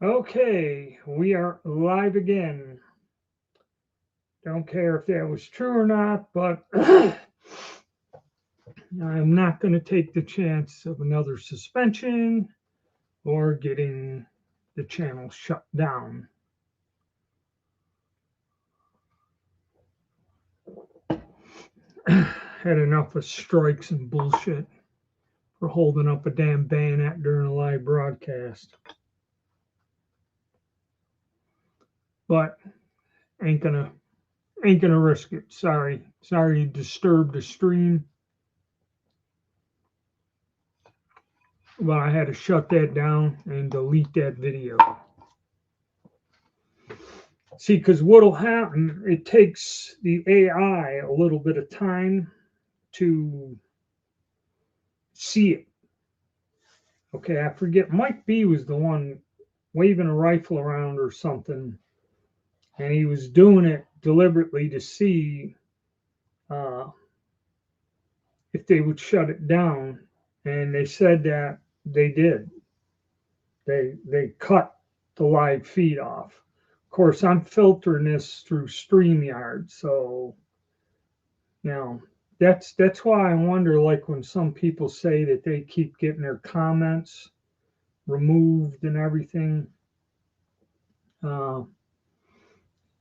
Okay, we are live again. Don't care if that was true or not, but I'm not going to take the chance of another suspension or getting the channel shut down. Had enough of strikes and bullshit for holding up a damn bayonet during a live broadcast. But ain't gonna risk it. Sorry you disturbed the stream. But I had to shut that down and delete that video. See, because what'll happen, it takes the AI a little bit of time to see it. Okay, I forget. Mike B was the one waving a rifle around or something, and he was doing it deliberately to see uh, if they would shut it down. And they said that they did. They cut the live feed off. Of course, I'm filtering this through StreamYard, so you know that's why I wonder, like when some people say that they keep getting their comments removed and everything. Uh,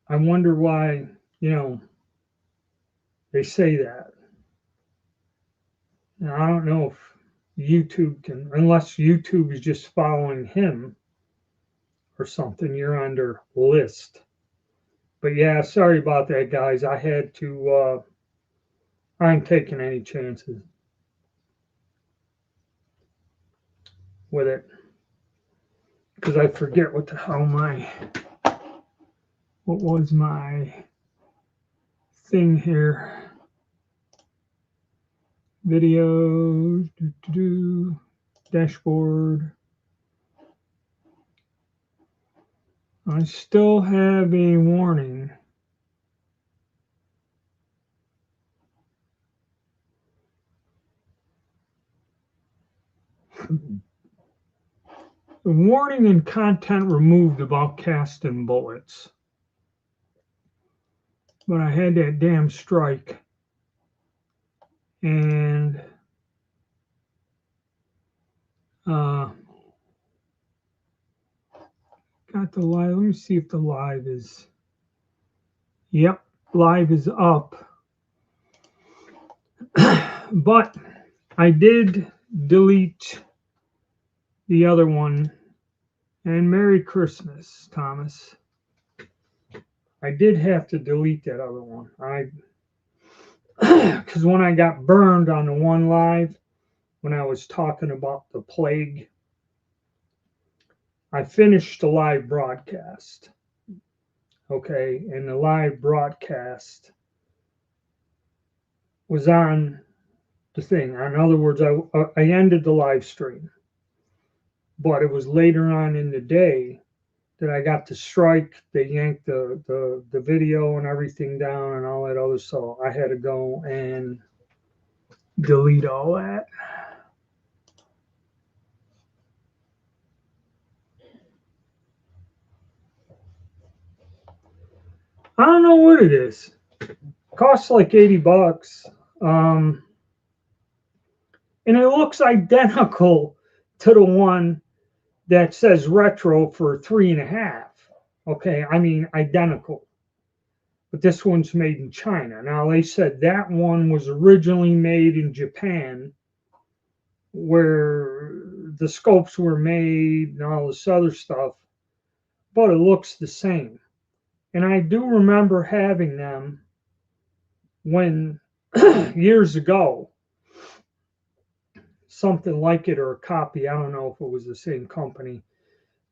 I wonder why they say that. Now, I don't know if YouTube can, unless YouTube is just following him or something. You're under list. But yeah, sorry about that, guys. I had to. I ain't taking any chances with it because I forget what the hell what was my thing here. Videos, dashboard. I still have a warning. The warning and content removed about casting bullets. But I had that damn strike. And got the live. Let me see if the live is. Yep, live is up. But I did delete the other one. And Merry Christmas, Thomas. I did have to delete that other one. Because when I got burned on the one live, when I was talking about the plague, I finished the live broadcast. Okay, and the live broadcast was on the thing. In other words, I ended the live stream, but it was later on in the day that I got the strike. They yanked the video and everything down and all that other. So I had to go and delete all that. I don't know what it is. It costs like $80. And it looks identical to the one that says retro for 3.5. Okay, I mean identical. But this one's made in China. Now they said that one was originally made in Japan, where the scopes were made and all this other stuff, but it looks the same. And I do remember having them when years ago, something like it or a copy. I don't know if it was the same company.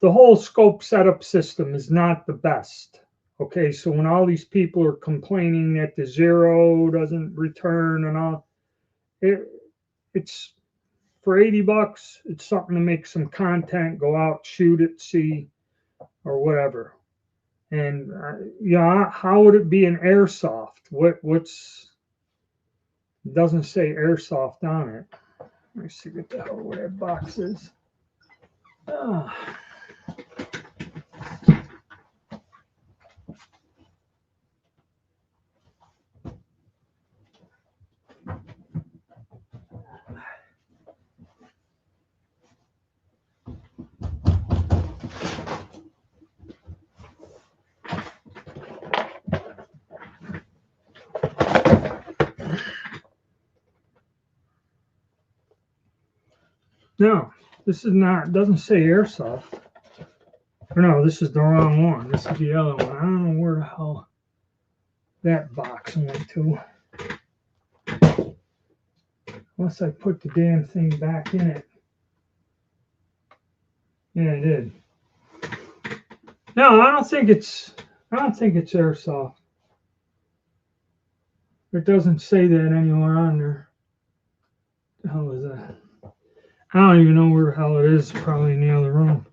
The whole scope setup system is not the best. Okay, so when all these people are complaining that the zero doesn't return and all, it's for $80. It's something to make some content, go out, shoot it, see, or whatever. And how would it be an airsoft? What's doesn't say airsoft on it. Let me see what the hell that box is. No, this is not, it doesn't say airsoft. Or no, this is the wrong one. This is the other one. I don't know where the hell that box went to. Unless I put the damn thing back in it. Yeah, I did. No, I don't think it's airsoft. It doesn't say that anywhere on there. What the hell is that? I don't even know where the hell it is. Probably in the other room.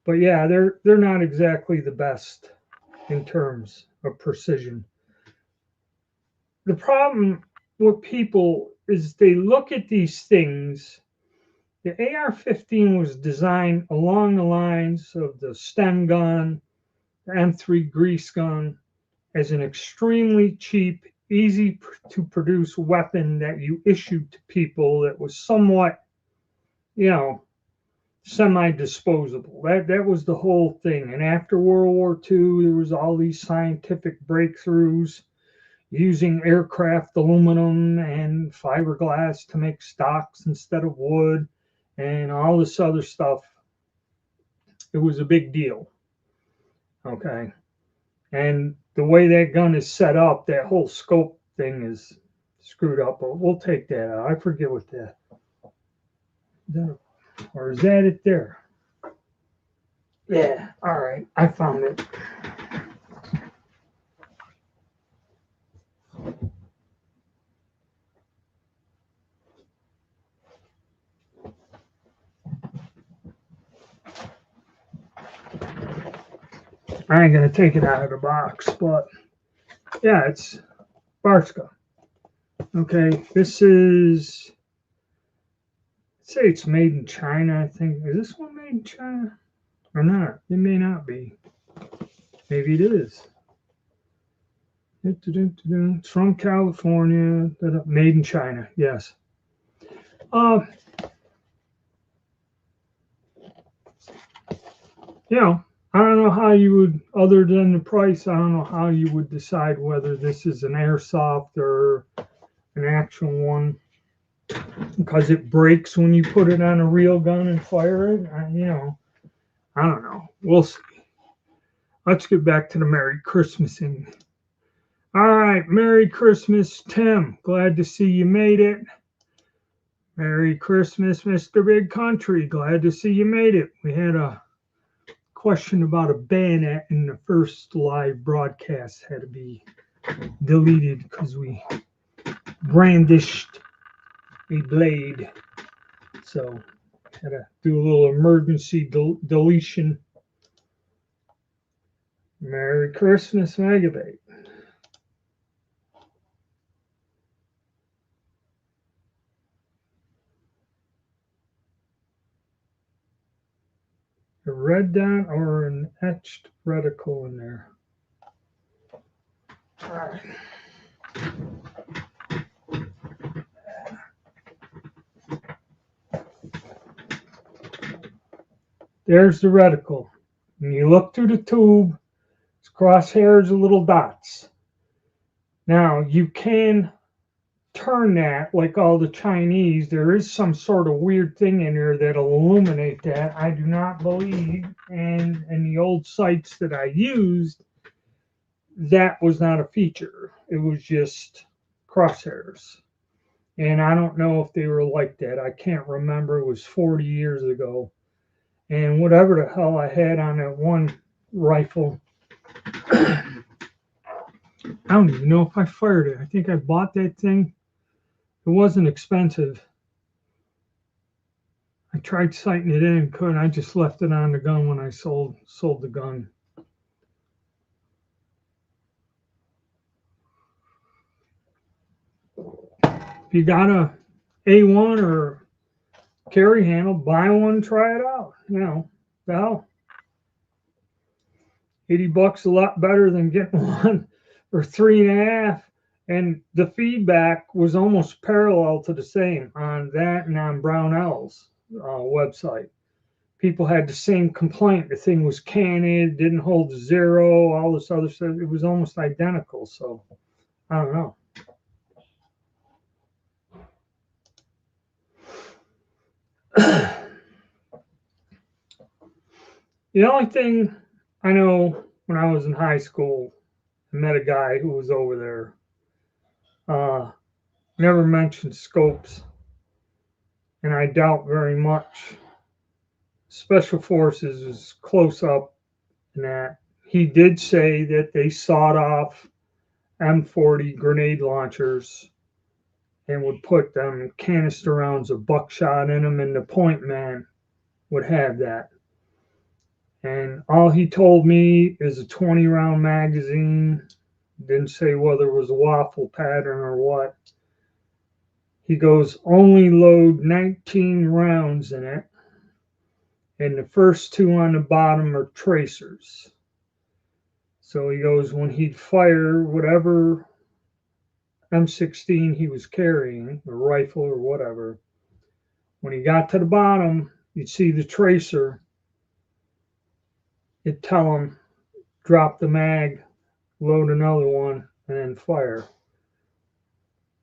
But yeah, they're not exactly the best in terms of precision. The problem with people is they look at these things. The AR-15 was designed along the lines of the stem gun, the M3 grease gun, as an extremely cheap, easy to produce weapon that you issued to people that was somewhat, semi-disposable. That was the whole thing. And after World War II, there was all these scientific breakthroughs using aircraft aluminum and fiberglass to make stocks instead of wood and all this other stuff. It was a big deal. Okay. And the way that gun is set up, that whole scope thing is screwed up. But we'll take that out. I forget what that. Or is that it there? Yeah. All right. I found it. I ain't going to take it out of the box, but yeah, it's Barska. Okay, this is, say it's made in China, I think. Is this one made in China or not? It may not be. Maybe it is. It's from California, made in China, yes. I don't know how you would, other than the price, I don't know how you would decide whether this is an airsoft or an actual one, because it breaks when you put it on a real gun and fire it. I don't know. We'll see. Let's get back to the Merry Christmasing. All right, Merry Christmas, Tim. Glad to see you made it. Merry Christmas, Mr. Big Country. Glad to see you made it. We had a question about a bayonet in the first live broadcast, had to be deleted because we brandished a blade. So had to do a little emergency deletion. Merry Christmas, Megabait. A red dot or an etched reticle in there. All right. There's the reticle. When you look through the tube, it's crosshairs of little dots. Now, you can turn that like all the Chinese. There is some sort of weird thing in there that'll illuminate that. I do not believe, and in the old sites that I used, that was not a feature. It was just crosshairs. And I don't know if they were like that. I can't remember. It was 40 years ago. And whatever the hell I had on that one rifle, I don't even know if I fired it. I think I bought that thing. It wasn't expensive. I tried sighting it in, couldn't. I just left it on the gun when I sold the gun. If you got a A1 or carry handle, buy one, try it out. The hell. $80 a lot better than getting one for $3.50. And the feedback was almost parallel to the same on that and on Brownell's website. People had the same complaint. The thing was canted, didn't hold the zero, all this other stuff. It was almost identical. So I don't know. The only thing I know, when I was in high school, I met a guy who was over there. Never mentioned scopes, and I doubt very much Special Forces is close up in that. He did say that they sawed off M40 grenade launchers and would put them canister rounds of buckshot in them, and the point man would have that. And all he told me is a 20 round magazine. Didn't say whether it was a waffle pattern or what. He goes, only load 19 rounds in it, and the first two on the bottom are tracers. So he goes, when he'd fire whatever M16 he was carrying, a rifle or whatever, when he got to the bottom, you'd see the tracer. It'd tell him, drop the mag, load another one, and then fire.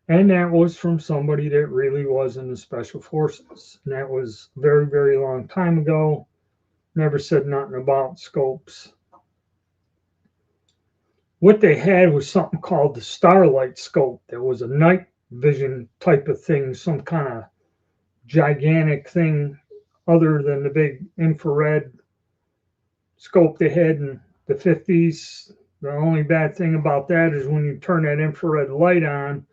And that was from somebody that really was in the Special Forces. And that was a very, very long time ago. Never said nothing about scopes. What they had was something called the Starlight scope. That was a night vision type of thing, some kind of gigantic thing other than the big infrared scope they had in the 50s. The only bad thing about that is when you turn that infrared light on,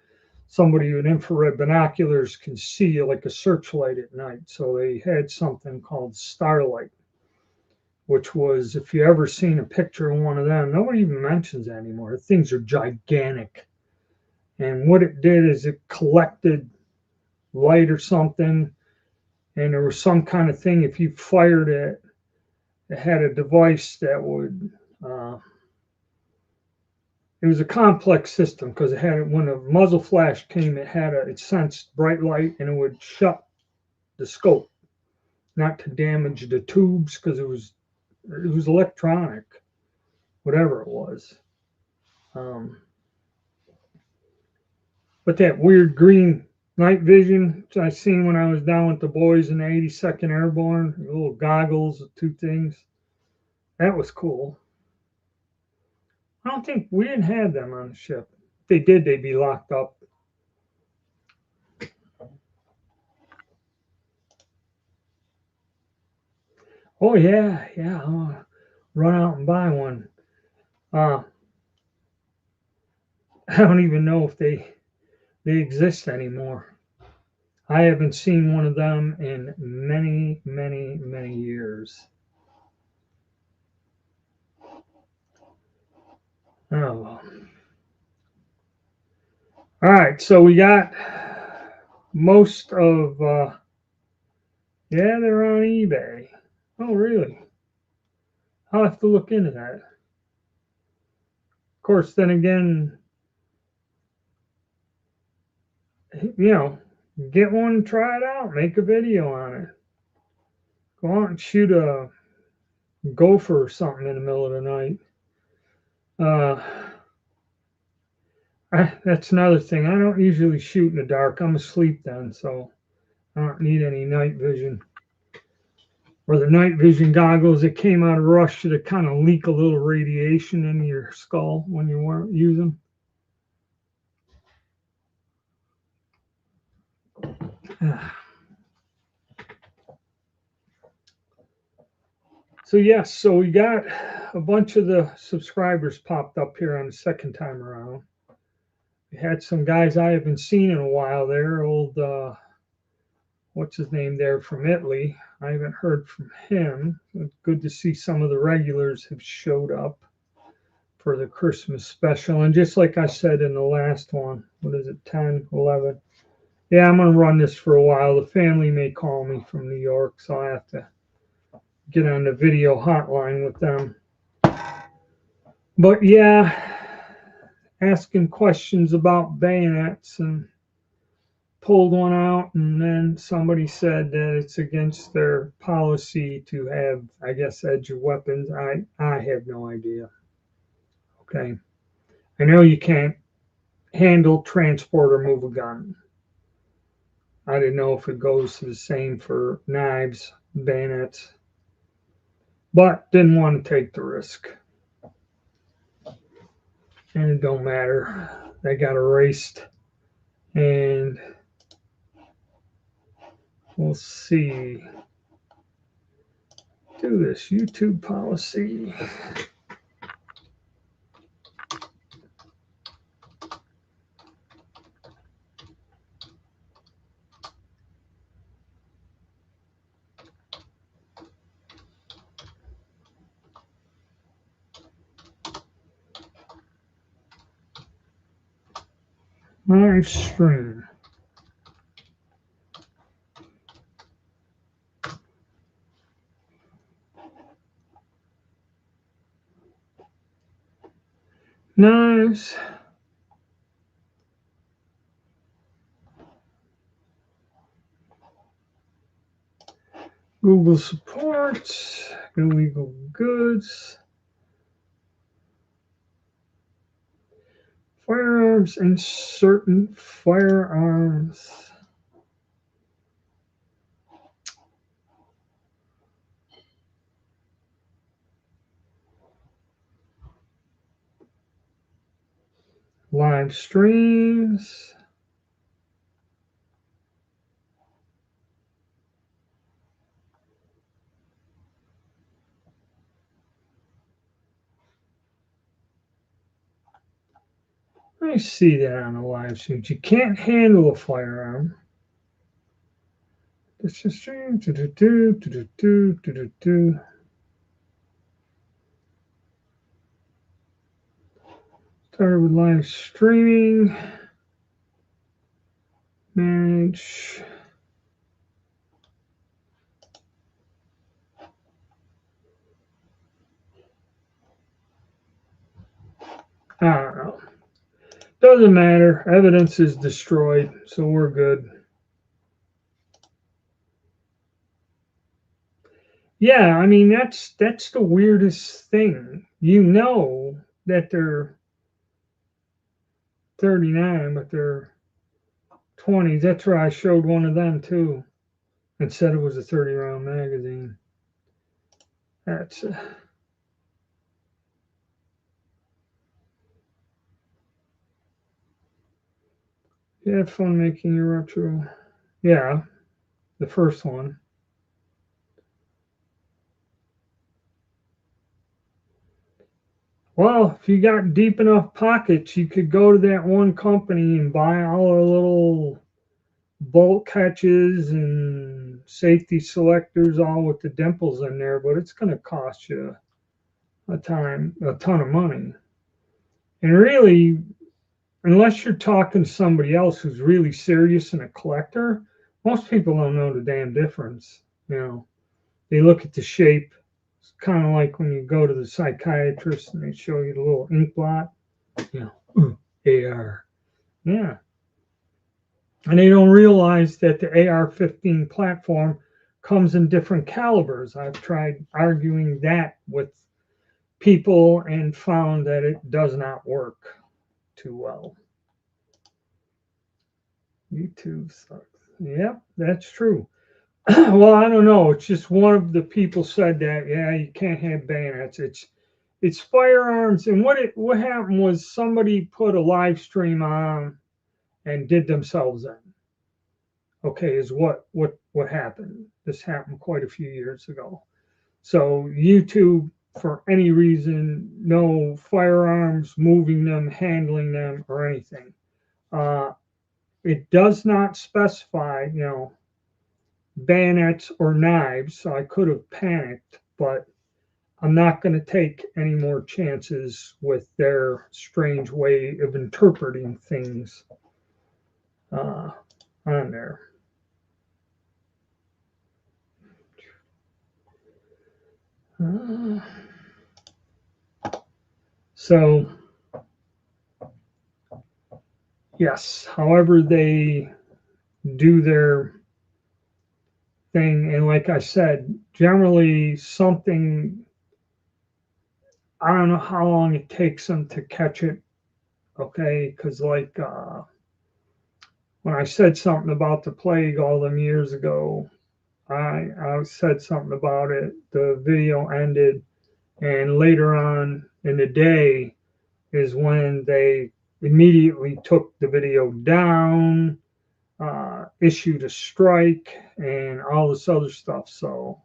somebody with infrared binoculars can see you like a searchlight at night. So they had something called Starlight, which was, if you ever seen a picture of one of them, nobody even mentions that anymore. The things are gigantic. And what it did is it collected light or something, and there was some kind of thing, if you fired it, it had a device that would, it was a complex system because it had, when a muzzle flash came, it sensed bright light and it would shut the scope, not to damage the tubes, because it was electronic, whatever it was. But that weird green night vision I seen when I was down with the boys in the 82nd Airborne, the little goggles, the two things, that was cool. I don't think we didn't have them on the ship. If they did, they'd be locked up. Oh yeah, yeah. I'll run out and buy one. I don't even know if they exist anymore. I haven't seen one of them in many, many, many years. Oh well. All right, so we got most of. Yeah, they're on eBay. Oh really? I'll have to look into that. Of course, then again, get one, try it out, make a video on it. Go out and shoot a gopher or something in the middle of the night. That's another thing. I don't usually shoot in the dark. I'm asleep then, so I don't need any night vision. Or the night vision goggles that came out of Russia to kind of leak a little radiation into your skull when you weren't using. So yes, so we got a bunch of the subscribers popped up here on the second time around. We had some guys I haven't seen in a while there. Old, what's his name there from Italy. I haven't heard from him. It's good to see some of the regulars have showed up for the Christmas special. And just like I said in the last one, what is it, 10, 11? Yeah, I'm going to run this for a while. The family may call me from New York, so I have to get on the video hotline with them. But yeah, asking questions about bayonets, and pulled one out, and then somebody said that it's against their policy to have, I guess, edge weapons. I have no idea. Okay. I know you can't handle, transport, or move a gun. I didn't know if it goes to the same for knives, bayonets. but didn't want to take the risk. And it don't matter. They got erased. And we'll see. Do this YouTube policy. Live stream. Nice. Google supports illegal goods. Firearms and certain firearms. Live streams. I see that on the live streams. You can't handle a firearm. Let's just stream. Started with live streaming. Manage. I don't know. Doesn't matter. Evidence is destroyed, so we're good. Yeah, I mean that's the weirdest thing. You know that they're 39, but they're 20s. That's where I showed one of them too, and said it was a 30-round magazine. That's you had fun making your retro. Yeah, the first one. Well, if you got deep enough pockets, you could go to that one company and buy all the little bolt catches and safety selectors, all with the dimples in there, but it's going to cost you a ton of money. And really, unless you're talking to somebody else who's really serious and a collector, most people don't know the damn difference. You know, they look at the shape. It's kind of like when you go to the psychiatrist and they show you the little ink blot. You know, AR. Yeah. And they don't realize that the AR-15 platform comes in different calibers. I've tried arguing that with people and found that it does not work too well. YouTube sucks. Yep, that's true. Well, I don't know. It's just one of the people said that, yeah, you can't have bayonets. It's firearms. And what happened was somebody put a live stream on and did themselves in. Okay, is what happened. This happened quite a few years ago. So YouTube, for any reason, no firearms, moving them, handling them, or anything. It does not specify, you know, bayonets or knives, so I could have panicked, but I'm not going to take any more chances with their strange way of interpreting things on there. So, yes, however they do their thing, and like I said, generally something, I don't know how long it takes them to catch it, okay, because like when I said something about the plague all them years ago, I said something about it. The video ended, and later on in the day is when they immediately took the video down, issued a strike, and all this other stuff. So,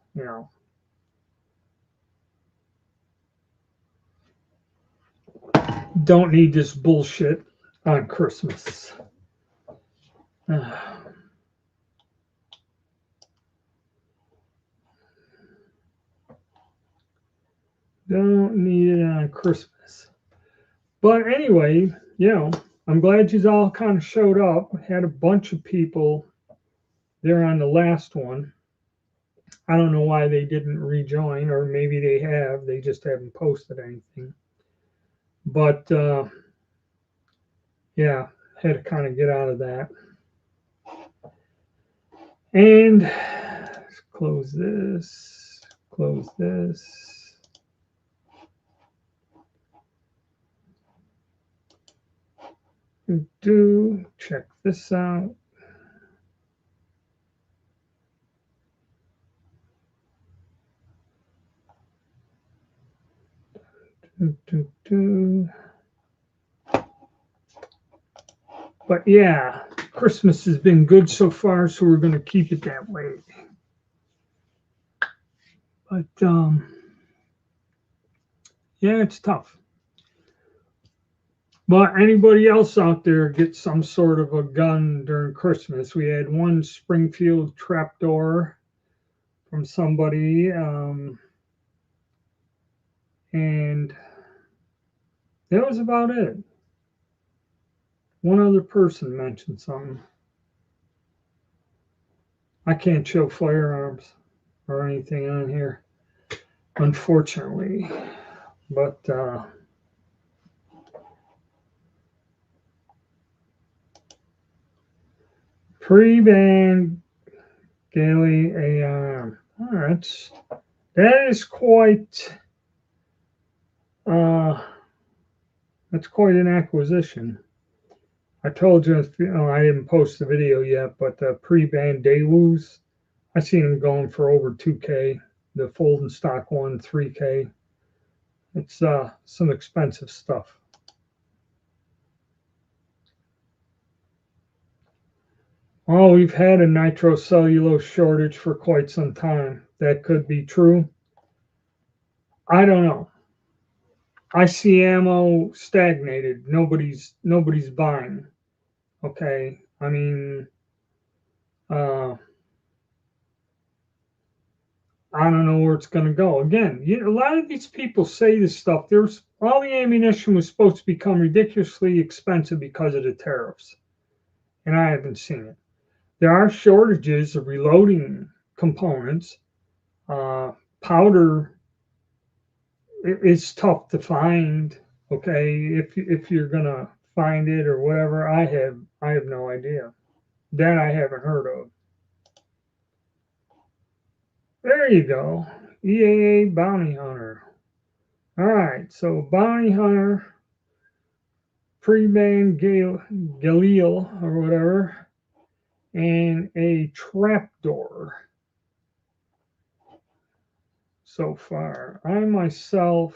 don't need this bullshit on Christmas. Don't need it on Christmas. But anyway, I'm glad you all kind of showed up. Had a bunch of people there on the last one. I don't know why they didn't rejoin, or maybe they have. They just haven't posted anything. But yeah, had to kind of get out of that. And let's close this. Close this. Do check this out. But yeah, Christmas has been good so far, so we're going to keep it that way. But yeah, it's tough. But anybody else out there get some sort of a gun during Christmas? We had one Springfield trapdoor from somebody, and that was about it. One other person mentioned something. I can't show firearms or anything on here, unfortunately. But pre-ban daily AR. Oh, that is quite that's quite an acquisition. I told you, I didn't post the video yet, but the pre-ban Daewoo's, I seen them going for over 2K. The folding stock one, 3K. It's some expensive stuff. Oh, we've had a nitrocellulose shortage for quite some time. That could be true. I don't know. I see ammo stagnated. Nobody's buying. Okay, I mean, I don't know where it's going to go. Again, a lot of these people say this stuff. There's all the ammunition was supposed to become ridiculously expensive because of the tariffs, and I haven't seen it. There are shortages of reloading components. Powder is tough to find. Okay, if you're gonna find it or whatever, I have no idea. That I haven't heard of. There you go. EAA Bounty Hunter. All right, so Bounty Hunter, pre-ban Galil or whatever, and a trapdoor. So far, I myself,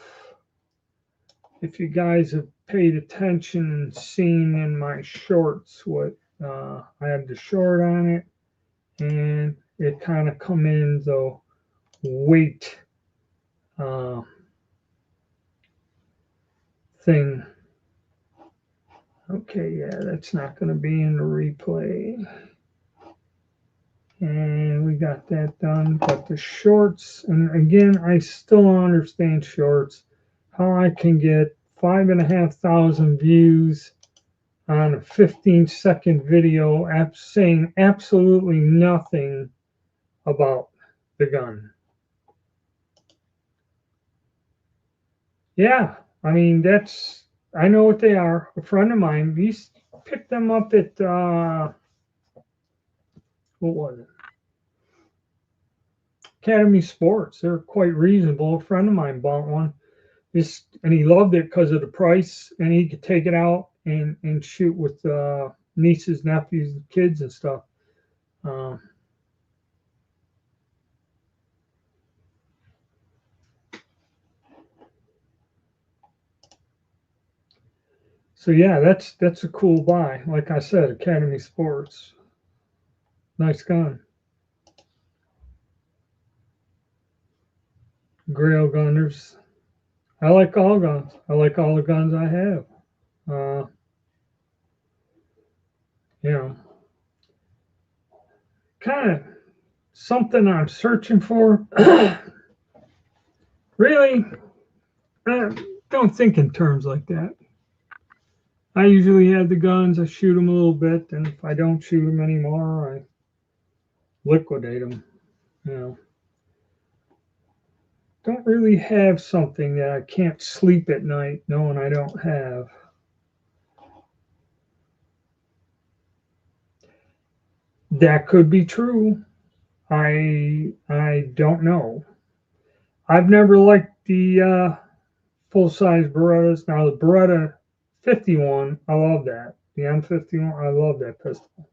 if you guys have paid attention and seen in my shorts what I have the short on it, and it kind of come in the weight thing. Okay, yeah, that's not going to be in the replay. And we got that done. But the shorts, and again, I still don't understand shorts. How I can get 5,500 views on a 15-second video saying absolutely nothing about the gun. Yeah, I mean, I know what they are. A friend of mine, he picked them up at, what was it? Academy Sports. They're quite reasonable. A friend of mine bought one. And he loved it because of the price, and he could take it out and shoot with nieces, nephews, and kids and stuff. So yeah, that's a cool buy. Like I said, Academy Sports. Nice gun. Grail Gunners. I like all guns. I like all the guns I have. You know, kind of something I'm searching for. Really, I don't think in terms like that. I usually have the guns, I shoot them a little bit, and if I don't shoot them anymore, I liquidate them. You know, don't really have something that I can't sleep at night knowing I don't have. That could be true. I don't know. I've never liked the full size Berettas. Now the Beretta 51, I love that. The M51, I love that pistol.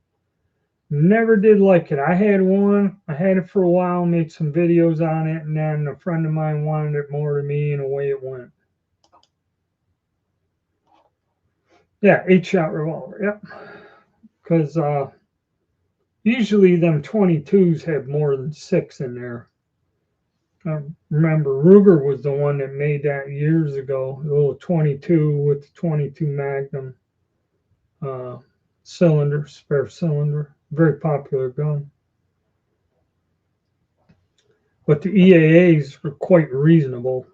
Never did like it. I had one. I had it for a while, made some videos on it, and then a friend of mine wanted it more than me, and away it went. Yeah, 8-shot revolver. Yep. Because usually them 22s have more than 6 in there. I remember Ruger was the one that made that years ago. The little 22 with the 22 Magnum cylinder, spare cylinder. Very popular gun. But the EAAs were quite reasonable.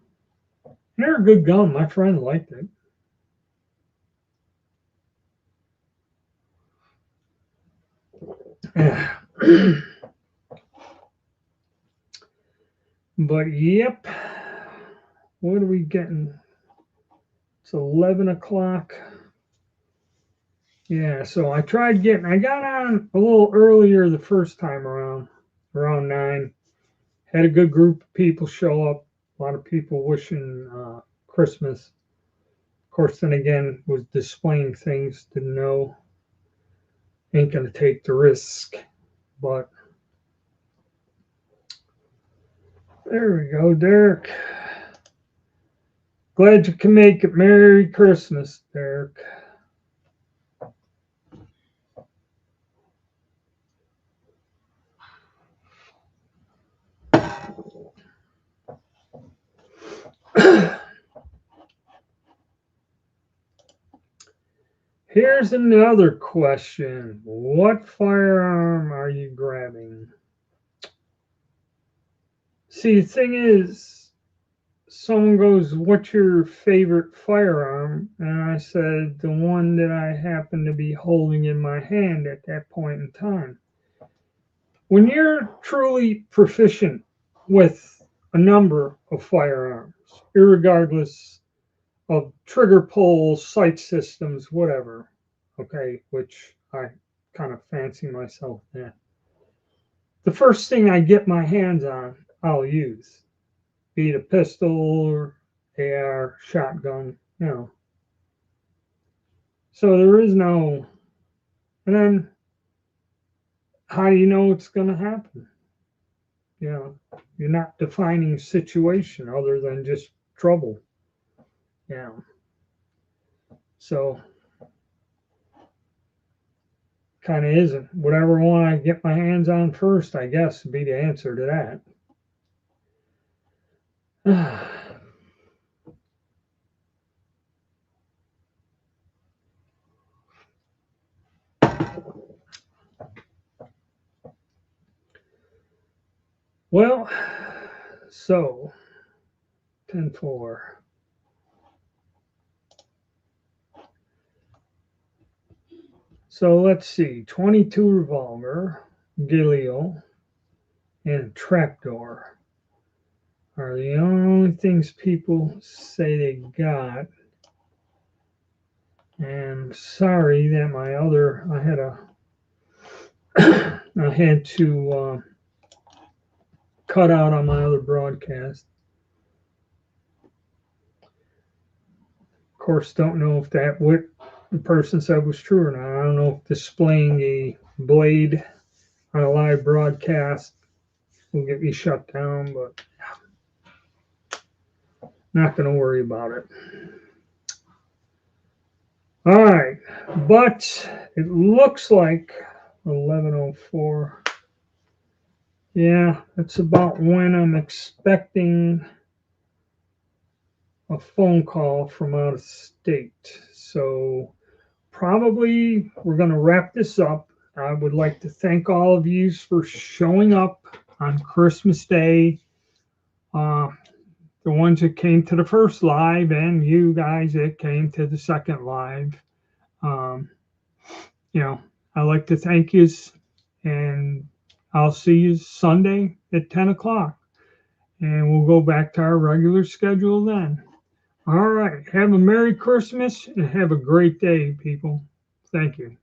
They're a good gun. My friend liked it. But yep, what are we getting? It's 11 o'clock. Yeah, so I got on a little earlier the first time around 9. Had a good group of people show up. A lot of people wishing Christmas. Of course, then again, was displaying things, didn't know. Ain't gonna take the risk, but there we go, Derek. Glad you can make it. Merry Christmas, Derek. Here's another question. What firearm are you grabbing? See, the thing is, someone goes, what's your favorite firearm? And I said, the one that I happen to be holding in my hand at that point in time. When you're truly proficient with a number of firearms, irregardless of trigger pulls, sight systems, whatever, okay, which I kind of fancy myself in. The first thing I get my hands on, I'll use, be it a pistol or AR, shotgun, you know. So there is no, and then how do you know it's going to happen? You know, you're not defining a situation other than just trouble. Yeah. So kind of isn't. Whatever one I get my hands on first, I guess, would be the answer to that. Well, so 10-4. So let's see, 22 revolver, Gileo, and trapdoor are the only things people say they got. And sorry that I had to cut out on my other broadcast. Of course, don't know if what the person said was true or not. I don't know if displaying a blade on a live broadcast will get me shut down, but not going to worry about it. All right, but it looks like 11:04. Yeah, that's about when I'm expecting a phone call from out of state. So probably we're going to wrap this up. I would like to thank all of you for showing up on Christmas Day. Uh, the ones that came to the first live, and you guys that came to the second live. Um, you know, I like to thank you, and I'll see you Sunday at 10 o'clock. And we'll go back to our regular schedule then. All right. Have a Merry Christmas and have a great day, people. Thank you.